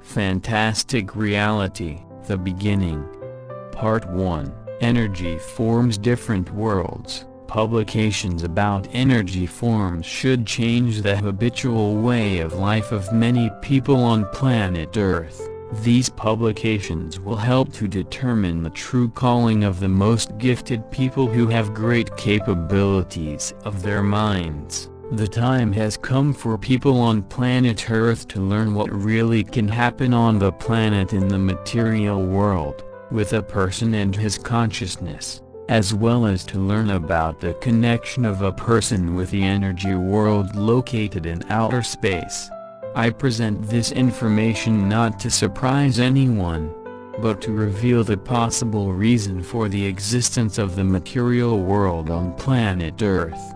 Fantastic Reality, The Beginning. Part 1, Energy Forms Different Worlds. Publications about energy forms should change the habitual way of life of many people on planet Earth. These publications will help to determine the true calling of the most gifted people who have great capabilities of their minds. The time has come for people on planet Earth to learn what really can happen on the planet in the material world, with a person and his consciousness, as well as to learn about the connection of a person with the energy world located in outer space. I present this information not to surprise anyone, but to reveal the possible reason for the existence of the material world on planet Earth.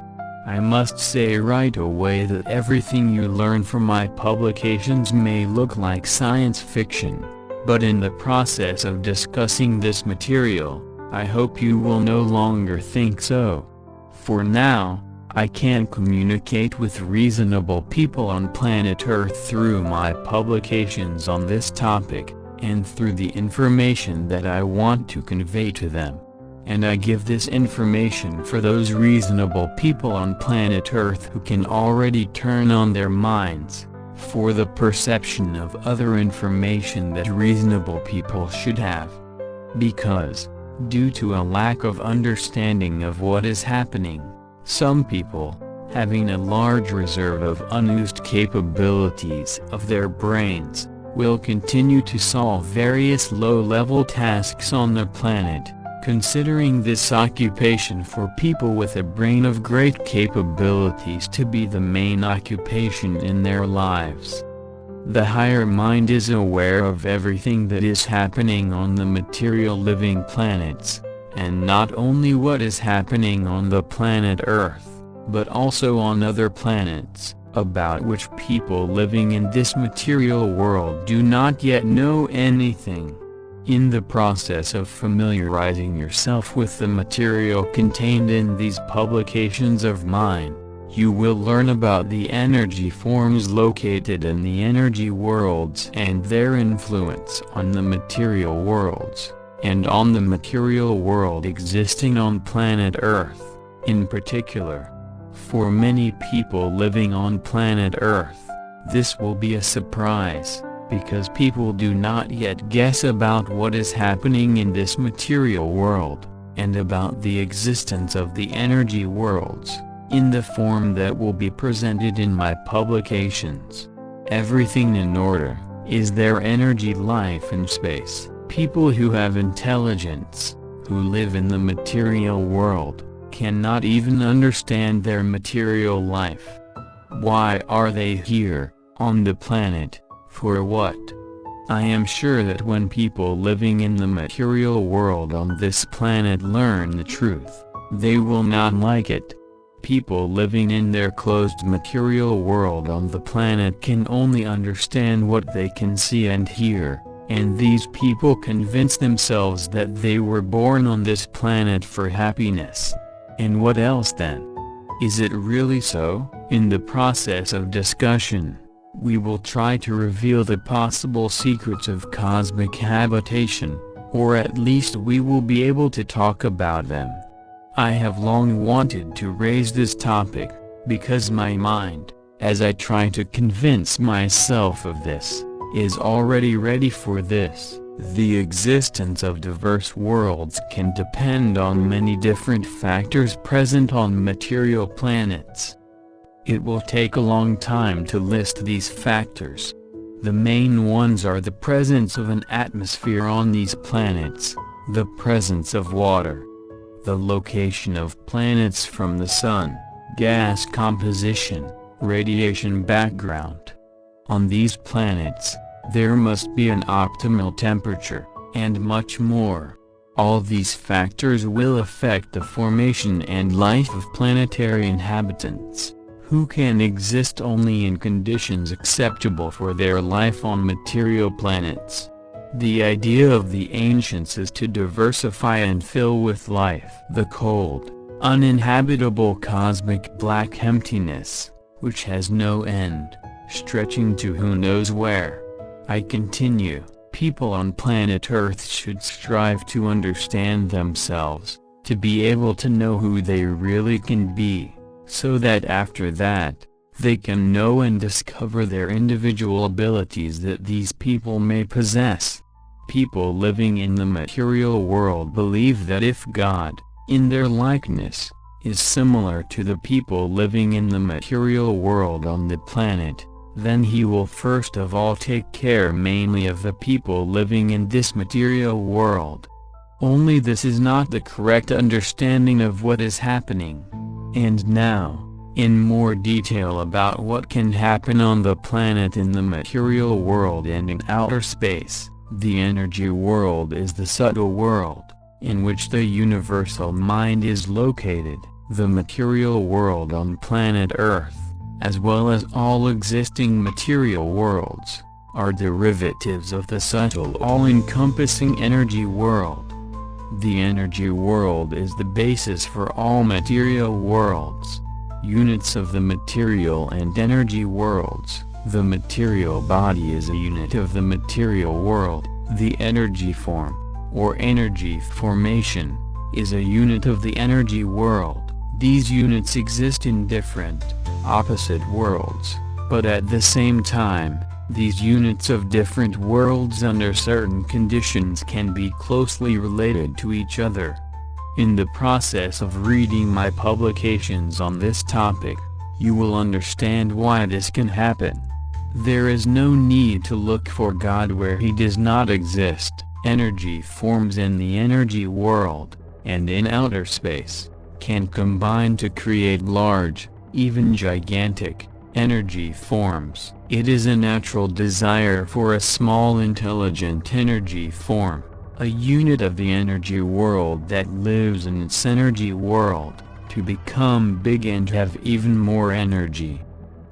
I must say right away that everything you learn from my publications may look like science fiction, but in the process of discussing this material, I hope you will no longer think so. For now, I can communicate with reasonable people on planet Earth through my publications on this topic, and through the information that I want to convey to them. And I give this information for those reasonable people on planet Earth who can already turn on their minds, for the perception of other information that reasonable people should have. Because, due to a lack of understanding of what is happening, some people, having a large reserve of unused capabilities of their brains, will continue to solve various low-level tasks on the planet, considering this occupation for people with a brain of great capabilities to be the main occupation in their lives. The higher mind is aware of everything that is happening on the material living planets, and not only what is happening on the planet Earth, but also on other planets, about which people living in this material world do not yet know anything. In the process of familiarizing yourself with the material contained in these publications of mine, you will learn about the energy forms located in the energy worlds and their influence on the material worlds, and on the material world existing on planet Earth, in particular. For many people living on planet Earth, this will be a surprise, because people do not yet guess about what is happening in this material world, and about the existence of the energy worlds, in the form that will be presented in my publications. Everything in order. Is there energy life in space? People who have intelligence, who live in the material world, cannot even understand their material life. Why are they here, on the planet? For what? I am sure that when people living in the material world on this planet learn the truth, they will not like it. People living in their closed material world on the planet can only understand what they can see and hear, and these people convince themselves that they were born on this planet for happiness. And what else then? Is it really so? In the process of discussion, we will try to reveal the possible secrets of cosmic habitation, or at least we will be able to talk about them. I have long wanted to raise this topic, because my mind, as I try to convince myself of this, is already ready for this. The existence of diverse worlds can depend on many different factors present on material planets. It will take a long time to list these factors. The main ones are the presence of an atmosphere on these planets, the presence of water, the location of planets from the sun, gas composition, radiation background. On these planets, there must be an optimal temperature, and much more. All these factors will affect the formation and life of planetary inhabitants, who can exist only in conditions acceptable for their life on material planets. The idea of the ancients is to diversify and fill with life the cold, uninhabitable cosmic black emptiness, which has no end, stretching to who knows where. I continue, people on planet Earth should strive to understand themselves, to be able to know who they really can be, so that after that, they can know and discover their individual abilities that these people may possess. People living in the material world believe that if God, in their likeness, is similar to the people living in the material world on the planet, then he will first of all take care mainly of the people living in this material world. Only this is not the correct understanding of what is happening. And now, in more detail about what can happen on the planet in the material world and in outer space. The energy world is the subtle world, in which the universal mind is located. The material world on planet Earth, as well as all existing material worlds, are derivatives of the subtle all-encompassing energy world. The energy world is the basis for all material worlds. Units of the material and energy worlds. The material body is a unit of the material world. The energy form, or energy formation, is a unit of the energy world. These units exist in different, opposite worlds, but at the same time, these units of different worlds under certain conditions can be closely related to each other. In the process of reading my publications on this topic, you will understand why this can happen. There is no need to look for God where he does not exist. Energy forms in the energy world, and in outer space, can combine to create large, even gigantic, energy forms. It is a natural desire for a small intelligent energy form, a unit of the energy world that lives in its energy world, to become big and have even more energy.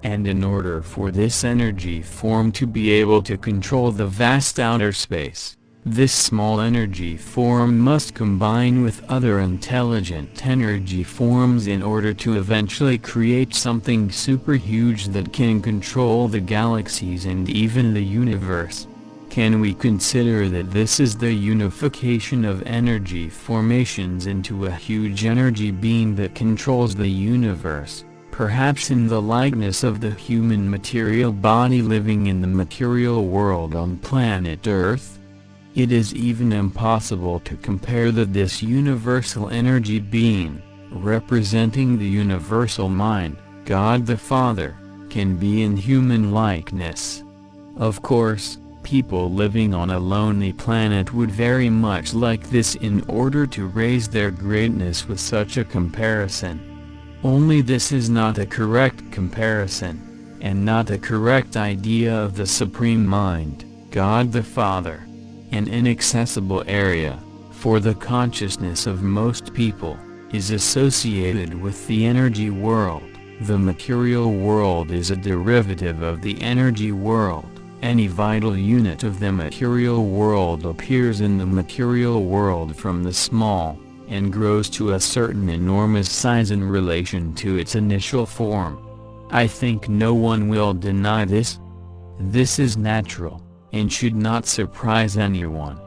And in order for this energy form to be able to control the vast outer space, this small energy form must combine with other intelligent energy forms in order to eventually create something super huge that can control the galaxies and even the universe. Can we consider that this is the unification of energy formations into a huge energy being that controls the universe, perhaps in the likeness of the human material body living in the material world on planet Earth? It is even impossible to compare that this universal energy being, representing the universal mind, God the Father, can be in human likeness. Of course, people living on a lonely planet would very much like this in order to raise their greatness with such a comparison. Only this is not a correct comparison, and not a correct idea of the Supreme Mind, God the Father. An inaccessible area, for the consciousness of most people, is associated with the energy world. The material world is a derivative of the energy world. Any vital unit of the material world appears in the material world from the small, and grows to a certain enormous size in relation to its initial form. I think no one will deny this. This is natural, and should not surprise anyone.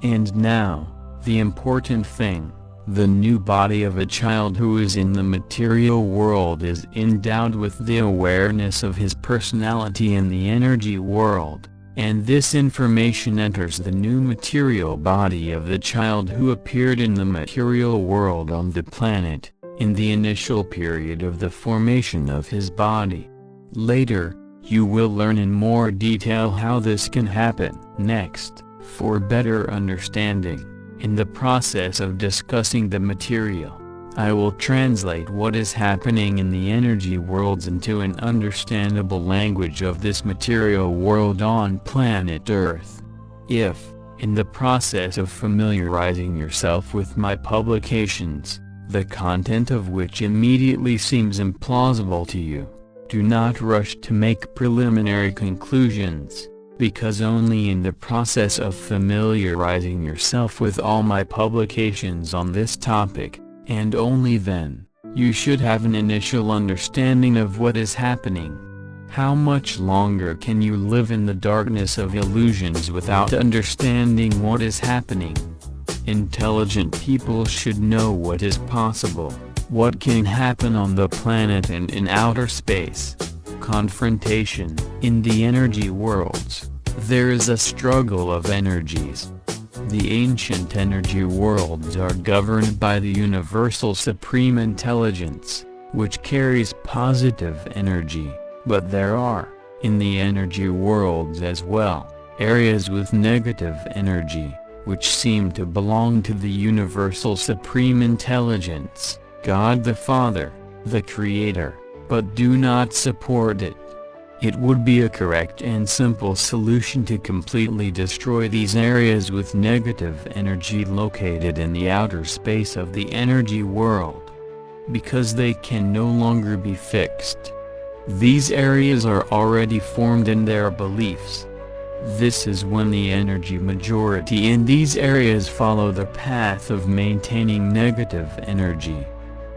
And now, the important thing, the new body of a child who is in the material world is endowed with the awareness of his personality in the energy world, and this information enters the new material body of the child who appeared in the material world on the planet, in the initial period of the formation of his body. Later, you will learn in more detail how this can happen. Next, for better understanding, in the process of discussing the material, I will translate what is happening in the energy worlds into an understandable language of this material world on planet Earth. If, in the process of familiarizing yourself with my publications, the content of which immediately seems implausible to you, do not rush to make preliminary conclusions, because only in the process of familiarizing yourself with all my publications on this topic, and only then, you should have an initial understanding of what is happening. How much longer can you live in the darkness of illusions without understanding what is happening? Intelligent people should know what is possible, what can happen on the planet and in outer space. Confrontation. In the energy worlds, there is a struggle of energies. The ancient energy worlds are governed by the universal supreme intelligence, which carries positive energy, but there are, in the energy worlds as well, areas with negative energy, which seem to belong to the universal supreme intelligence, God the Father, the Creator, but do not support it. It would be a correct and simple solution to completely destroy these areas with negative energy located in the outer space of the energy world, because they can no longer be fixed. These areas are already formed in their beliefs. This is when the energy majority in these areas follow the path of maintaining negative energy.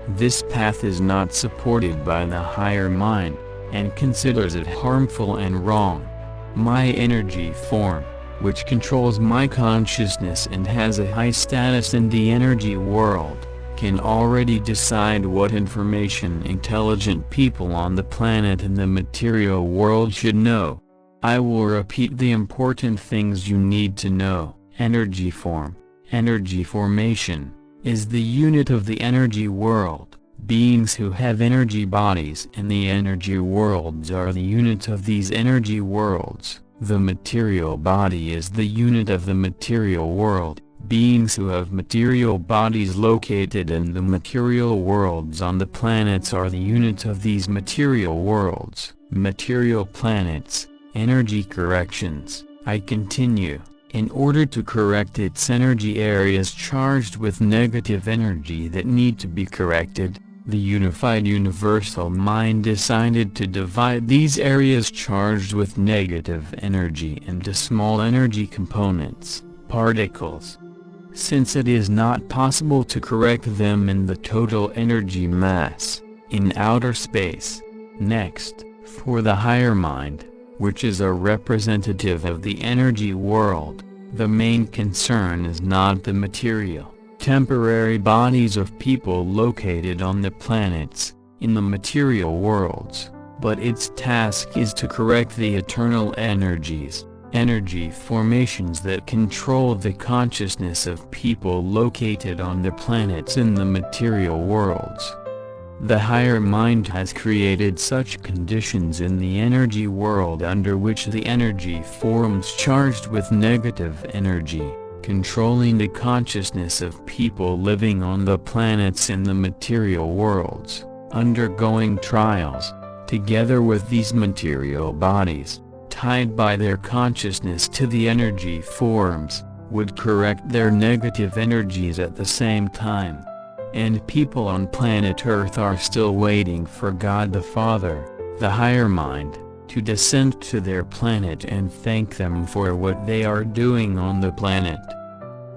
This path is not supported by the higher mind, and considers it harmful and wrong. My energy form, which controls my consciousness and has a high status in the energy world, can already decide what information intelligent people on the planet and the material world should know. I will repeat the important things you need to know. Energy form, energy formation, is the unit of the energy world. Beings who have energy bodies in the energy worlds are the unit of these energy worlds. The material body is the unit of the material world. Beings who have material bodies located in the material worlds on the planets are the unit of these material worlds. Material planets, energy corrections. I continue. In order to correct its energy areas charged with negative energy that need to be corrected, the unified universal mind decided to divide these areas charged with negative energy into small energy components, particles. Since it is not possible to correct them in the total energy mass, in outer space. Next, for the higher mind, which is a representative of the energy world, the main concern is not the material, temporary bodies of people located on the planets, in the material worlds, but its task is to correct the eternal energies, energy formations that control the consciousness of people located on the planets in the material worlds. The higher mind has created such conditions in the energy world under which the energy forms charged with negative energy, controlling the consciousness of people living on the planets in the material worlds, undergoing trials, together with these material bodies, tied by their consciousness to the energy forms, would correct their negative energies at the same time. And people on planet Earth are still waiting for God the Father, the higher mind, to descend to their planet and thank them for what they are doing on the planet.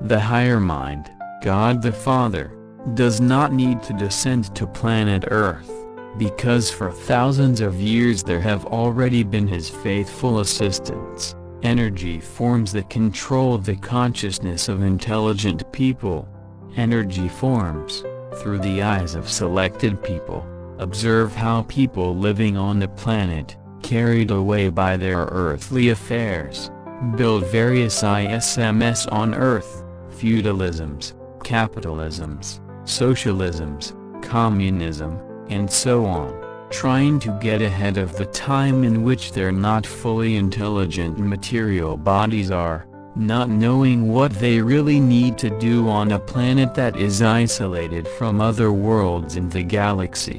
The higher mind, God the Father, does not need to descend to planet Earth, because for thousands of years there have already been his faithful assistants, energy forms that control the consciousness of intelligent people. Energy forms, through the eyes of selected people, observe how people living on the planet, carried away by their earthly affairs, build various ISMs on Earth, feudalisms, capitalisms, socialisms, communism, and so on, trying to get ahead of the time in which their not fully intelligent material bodies are, not knowing what they really need to do on a planet that is isolated from other worlds in the galaxy.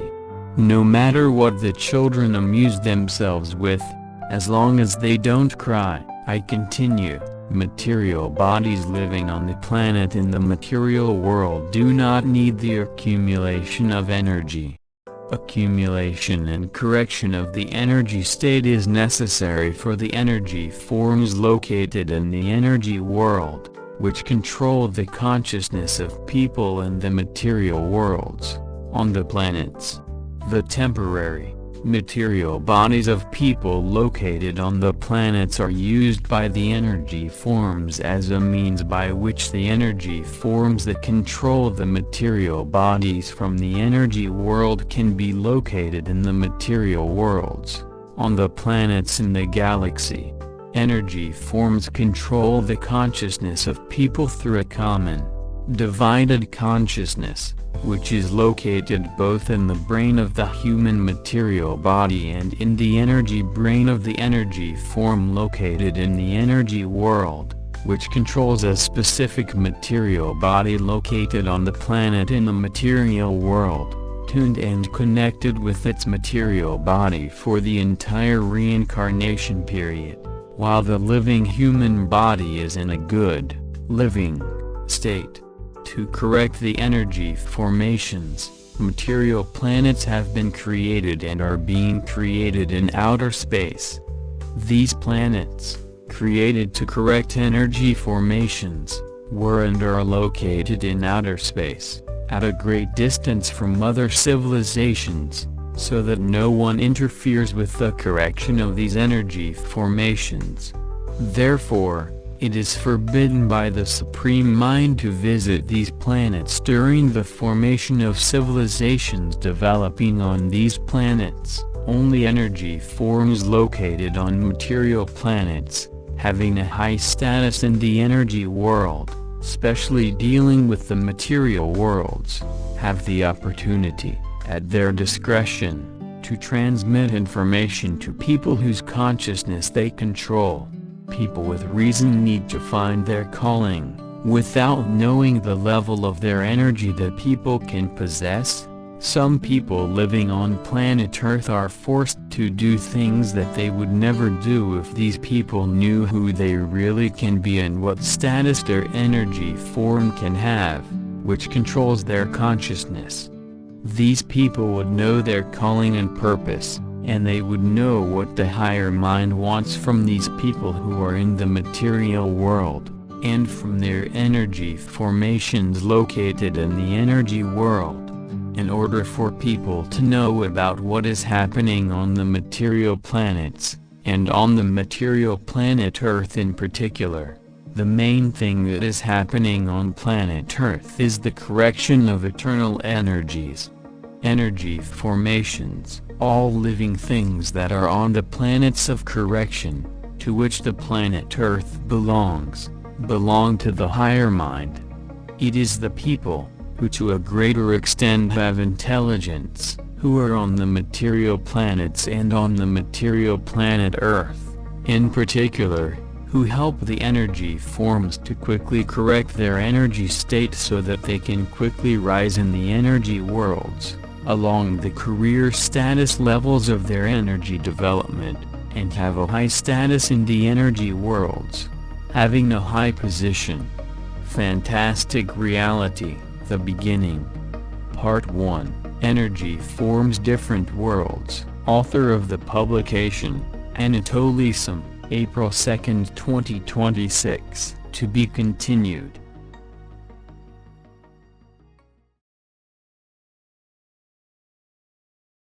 No matter what the children amuse themselves with, as long as they don't cry. I continue. Material bodies living on the planet in the material world do not need the accumulation of energy. Accumulation and correction of the energy state is necessary for the energy forms located in the energy world, which control the consciousness of people in the material worlds, on the planets. The temporary, Material bodies of people located on the planets are used by the energy forms as a means by which the energy forms that control the material bodies from the energy world can be located in the material worlds, on the planets in the galaxy. Energy forms control the consciousness of people through a common, divided consciousness, which is located both in the brain of the human material body and in the energy brain of the energy form located in the energy world, which controls a specific material body located on the planet in the material world, tuned and connected with its material body for the entire reincarnation period, while the living human body is in a good, living state. To correct the energy formations, material planets have been created and are being created in outer space. These planets, created to correct energy formations, were and are located in outer space, at a great distance from other civilizations, so that no one interferes with the correction of these energy formations. Therefore, it is forbidden by the Supreme Mind to visit these planets during the formation of civilizations developing on these planets. Only energy forms located on material planets, having a high status in the energy world, especially dealing with the material worlds, have the opportunity, at their discretion, to transmit information to people whose consciousness they control. People with reason need to find their calling, without knowing the level of their energy that people can possess. Some people living on planet Earth are forced to do things that they would never do if these people knew who they really can be and what status their energy form can have, which controls their consciousness. These people would know their calling and purpose, and they would know what the higher mind wants from these people who are in the material world, and from their energy formations located in the energy world. In order for people to know about what is happening on the material planets, and on the material planet Earth in particular, the main thing that is happening on planet Earth is the correction of eternal energies. Energy formations, all living things that are on the planets of correction, to which the planet Earth belong to the higher mind. It is the people, who to a greater extent have intelligence, who are on the material planets and on the material planet Earth, in particular, who help the energy forms to quickly correct their energy state so that they can quickly rise in the energy worlds, along the career status levels of their energy development, and have a high status in the energy worlds, having a high position. Fantastic Reality, The Beginning. Part 1, Energy Forms Different Worlds. Author of the publication, Anatoly Sem, April 2, 2026. To be continued.